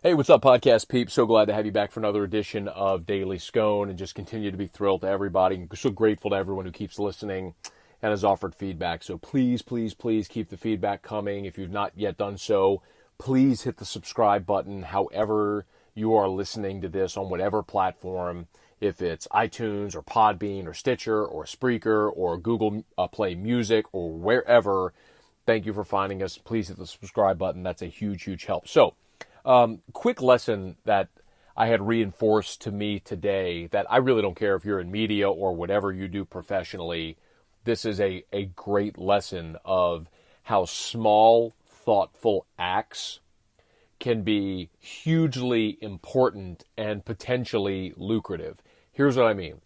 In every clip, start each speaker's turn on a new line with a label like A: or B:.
A: Hey, what's up, podcast peeps? So glad to have you back for another edition of Daily Scone and just continue to be thrilled to everybody. I'm so grateful to everyone who keeps listening and has offered feedback. So please, please, please keep the feedback coming. If you've not yet done so, please hit the subscribe button however you are listening to this on whatever platform. If it's iTunes or Podbean or Stitcher or Spreaker or Google Play Music or wherever, thank you for finding us. Please hit the subscribe button. That's a huge, huge help. So, quick lesson that I had reinforced to me today that I really don't care if you're in media or whatever you do professionally. This is a great lesson of how small, thoughtful acts can be hugely important and potentially lucrative. Here's what I mean.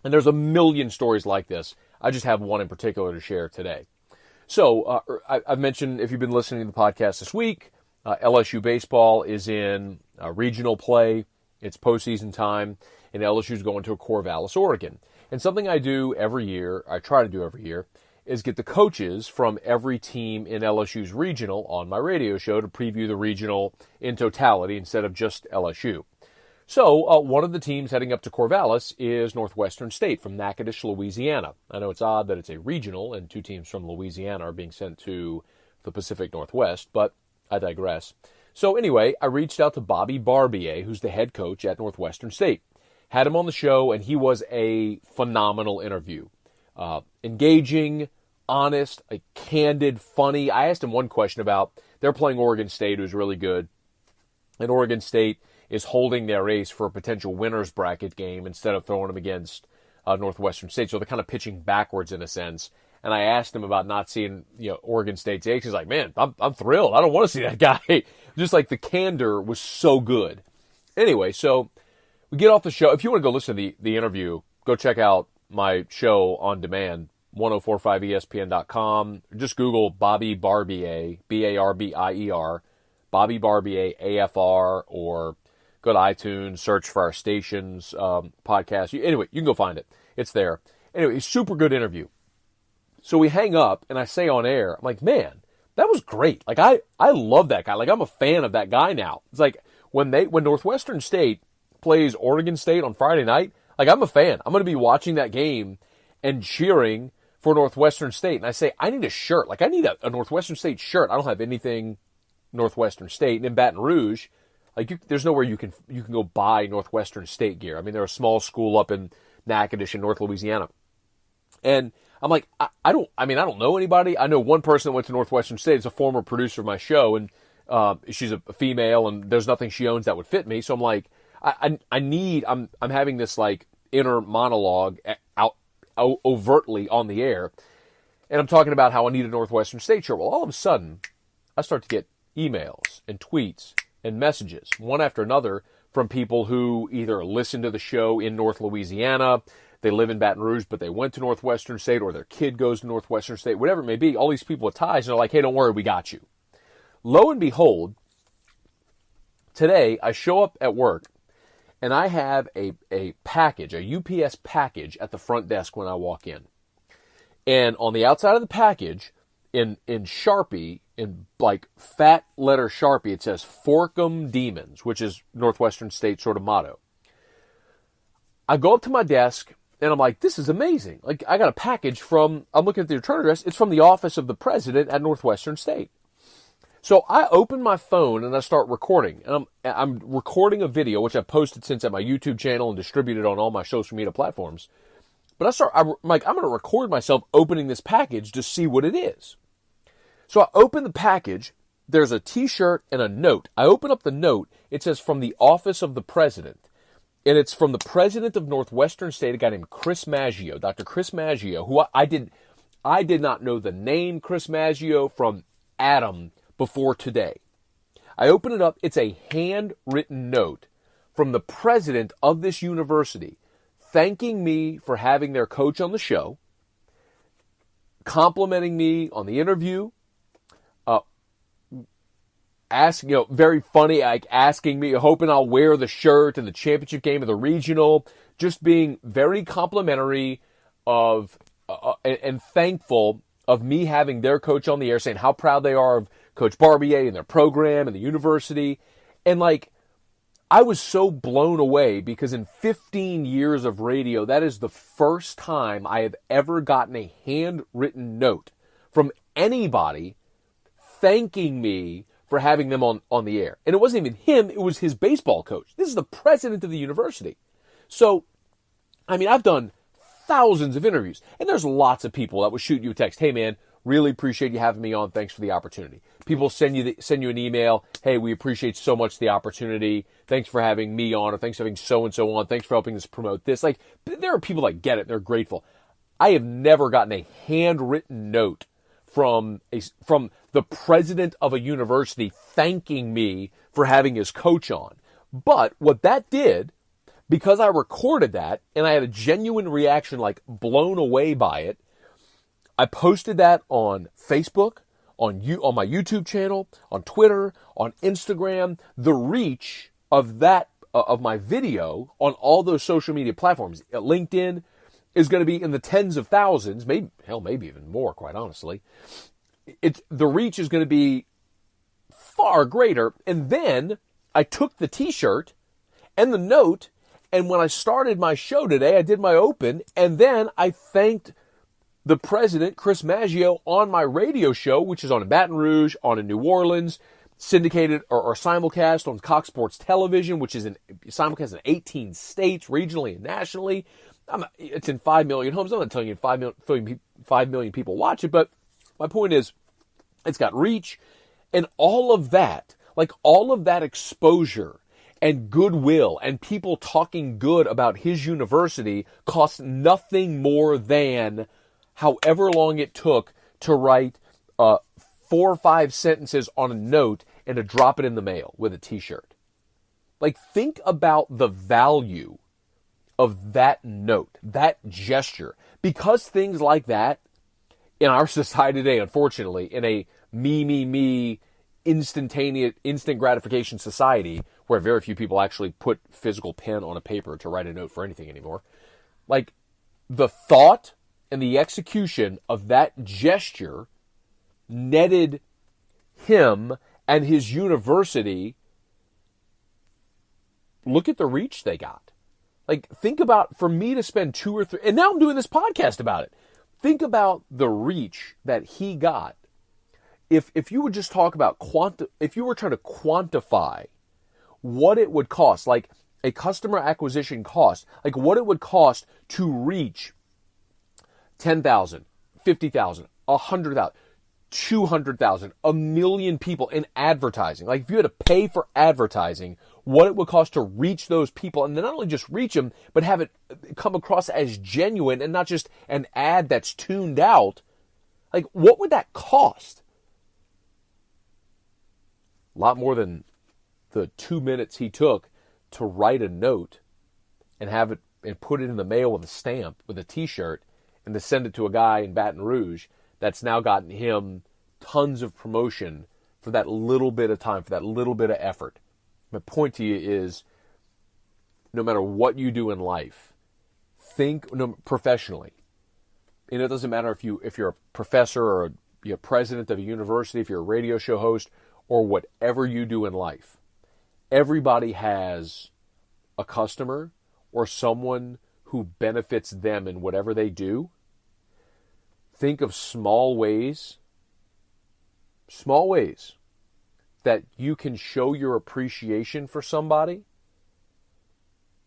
A: And there's a million stories like this. I just have one in particular to share today. So I've mentioned, if you've been listening to the podcast this week, LSU baseball is in regional play. It's postseason time, and LSU's going to Corvallis, Oregon. And something I do every year, I try to do every year, is get the coaches from every team in LSU's regional on my radio show to preview the regional in totality instead of just LSU. So one of the teams heading up to Corvallis is Northwestern State from Natchitoches, Louisiana. I know it's odd that it's a regional and two teams from Louisiana are being sent to the Pacific Northwest, but I digress. So anyway, I reached out to Bobby Barbier, who's the head coach at Northwestern State. Had him on the show, and he was a phenomenal interview. Engaging, honest, candid, funny. I asked him one question about, they're playing Oregon State, who's really good. And Oregon State is holding their ace for a potential winner's bracket game instead of throwing them against Northwestern State. So they're kind of pitching backwards in a sense. And I asked him about not seeing, Oregon State's ace. He's like, man, I'm thrilled. I don't want to see that guy. Just like the candor was so good. Anyway, so we get off the show. If you want to go listen to the interview, go check out my show on demand, 1045ESPN.com. Just Google Bobby Barbier, Barbier, Bobby Barbier, AFR, or go to iTunes, search for our station's podcast. Anyway, you can go find it. It's there. Anyway, super good interview. So we hang up, and I say on air, I'm like, man, that was great. Like, I love that guy. Like, I'm a fan of that guy now. It's like, when Northwestern State plays Oregon State on Friday night, like, I'm a fan. I'm going to be watching that game and cheering for Northwestern State. And I say, I need a shirt. Like, I need a Northwestern State shirt. I don't have anything Northwestern State. And in Baton Rouge, there's nowhere you can go buy Northwestern State gear. I mean, they're a small school up in Natchitoches in North Louisiana. And I'm like, I don't know anybody. I know one person that went to Northwestern State. It's a former producer of my show, and she's a female, and there's nothing she owns that would fit me. So I'm like, I'm having this like inner monologue out overtly on the air, and I'm talking about how I need a Northwestern State shirt. Well, all of a sudden, I start to get emails and tweets and messages, one after another, from people who either listen to the show in North Louisiana, they live in Baton Rouge, but they went to Northwestern State, or their kid goes to Northwestern State, whatever it may be. All these people with ties, and they're like, hey, don't worry, we got you. Lo and behold, today I show up at work, and I have a package, a UPS package at the front desk when I walk in. And on the outside of the package, in Sharpie, in like fat letter Sharpie, it says "Fork 'em Demons," which is Northwestern State sort of motto. I go up to my desk, and I'm like, this is amazing. Like, I got a package I'm looking at the return address. It's from the office of the president at Northwestern State. So I open my phone and I start recording. And I'm recording a video, which I've posted since at my YouTube channel and distributed on all my social media platforms. But I'm like, I'm going to record myself opening this package to see what it is. So I open the package. There's a t-shirt and a note. I open up the note. It says, from the office of the president. And it's from the president of Northwestern State, a guy named Chris Maggio, Dr. Chris Maggio, who I did not know the name Chris Maggio from Adam before today. I open it up. It's a handwritten note from the president of this university thanking me for having their coach on the show, complimenting me on the interview, very funny, like asking me, hoping I'll wear the shirt in the championship game of the regional, just being very complimentary of and thankful of me having their coach on the air, saying how proud they are of Coach Barbier and their program and the university. And like, I was so blown away because in 15 years of radio, that is the first time I have ever gotten a handwritten note from anybody thanking me for having them on the air. And it wasn't even him, it was his baseball coach. This is the president of the university. So, I mean, I've done thousands of interviews, and there's lots of people that will shoot you a text, hey man, really appreciate you having me on, thanks for the opportunity. People send you an email, hey, we appreciate so much the opportunity, thanks for having me on, or thanks for having so-and-so on, thanks for helping us promote this. Like, there are people that get it, they're grateful. I have never gotten a handwritten note from the president of a university thanking me for having his coach on. But what that did, because I recorded that and I had a genuine reaction, like blown away by it, I posted that on Facebook, on my YouTube channel, on Twitter, on Instagram. The reach of that of my video on all those social media platforms, LinkedIn, is going to be in the tens of thousands, maybe even more, quite honestly. The reach is going to be far greater. And then I took the t-shirt and the note, and when I started my show today, I did my open, and then I thanked the president, Chris Maggio, on my radio show, which is on in Baton Rouge, on in New Orleans, syndicated or simulcast on Cox Sports Television, which is simulcast in 18 states, regionally and nationally. It's in 5 million homes. I'm not telling you 5 million people watch it, but my point is, it's got reach, and all of that exposure and goodwill and people talking good about his university cost nothing more than however long it took to write 4 or 5 sentences on a note and to drop it in the mail with a t-shirt. Like, think about the value of that note, that gesture. Because things like that in our society today, unfortunately, in a me, instant gratification society where very few people actually put physical pen on a paper to write a note for anything anymore, like, the thought and the execution of that gesture netted him and his university. Look at the reach they got. Like, think about, for me to spend 2 or 3, and now I'm doing this podcast about it. Think about the reach that he got. If you would just talk about if you were trying to quantify what it would cost, like a customer acquisition cost, like what it would cost to reach 10,000, 50,000, 100,000, 200,000, 1 million people in advertising. Like, if you had to pay for advertising, what it would cost to reach those people, and then not only just reach them, but have it come across as genuine and not just an ad that's tuned out. Like, what would that cost? A lot more than the 2 minutes he took to write a note and have it and put it in the mail with a stamp, with a t-shirt, and to send it to a guy in Baton Rouge that's now gotten him tons of promotion for that little bit of time, for that little bit of effort. My point to you is, no matter what you do in life, think professionally. And it doesn't matter if you're a professor or you're president of a university, if you're a radio show host, or whatever you do in life. Everybody has a customer or someone who benefits them in whatever they do. Think of small ways that you can show your appreciation for somebody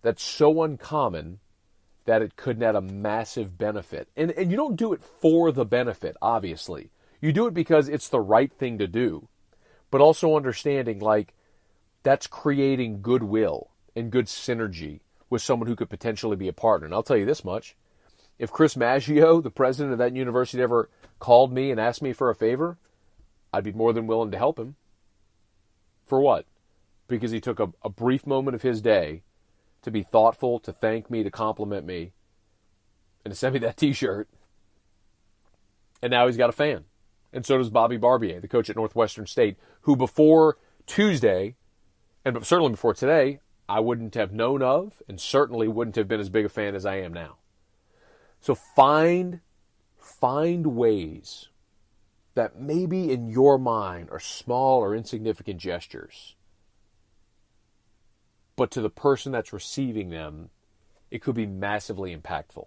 A: that's so uncommon that it could net a massive benefit. And you don't do it for the benefit, obviously. You do it because it's the right thing to do. But also understanding, like, that's creating goodwill and good synergy with someone who could potentially be a partner. And I'll tell you this much. If Chris Maggio, the president of that university, ever called me and asked me for a favor, I'd be more than willing to help him. For what? Because he took a brief moment of his day to be thoughtful, to thank me, to compliment me, and to send me that t-shirt. And now he's got a fan. And so does Bobby Barbier, the coach at Northwestern State, who before Tuesday, and certainly before today, I wouldn't have known of, and certainly wouldn't have been as big a fan as I am now. So find ways that maybe in your mind are small or insignificant gestures but to the person that's receiving them, it could be massively impactful.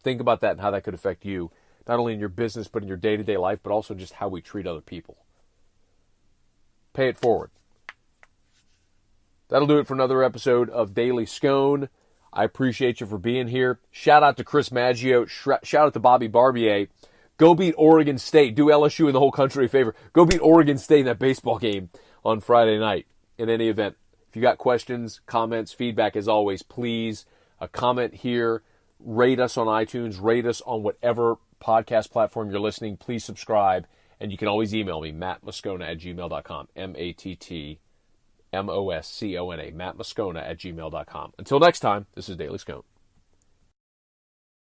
A: Think about that and how that could affect you, not only in your business, but in your day-to-day life, but also just how we treat other people. Pay it forward. That'll do it for another episode of Daily Scone. I appreciate you for being here. Shout out to Chris Maggio. Shout out to Bobby Barbier. Go beat Oregon State. Do LSU and the whole country a favor. Go beat Oregon State in that baseball game on Friday night. In any event, if you got questions, comments, feedback, as always, please comment here. Rate us on iTunes. Rate us on whatever podcast platform you're listening. Please subscribe. And you can always email me, mattmoscona@gmail.com. MattMoscona, mattmoscona@gmail.com. Until next time, this is Daily Scone.